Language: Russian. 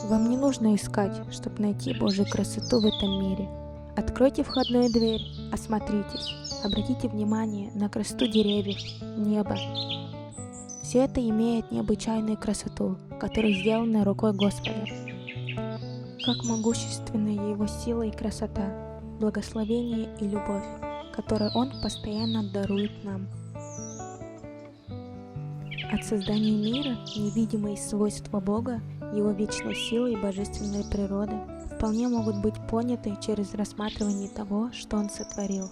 Вам не нужно искать, чтобы найти Божью красоту в этом мире. Откройте входную дверь, осмотритесь, обратите внимание на красоту деревьев, неба. Все это имеет необычайную красоту, которая сделана рукой Господа. Как могущественна Его сила и красота, благословение и любовь, которые Он постоянно дарует нам. От создания мира невидимые свойства Бога, Его вечной силы и божественной природы вполне могут быть поняты через рассматривание того, что Он сотворил.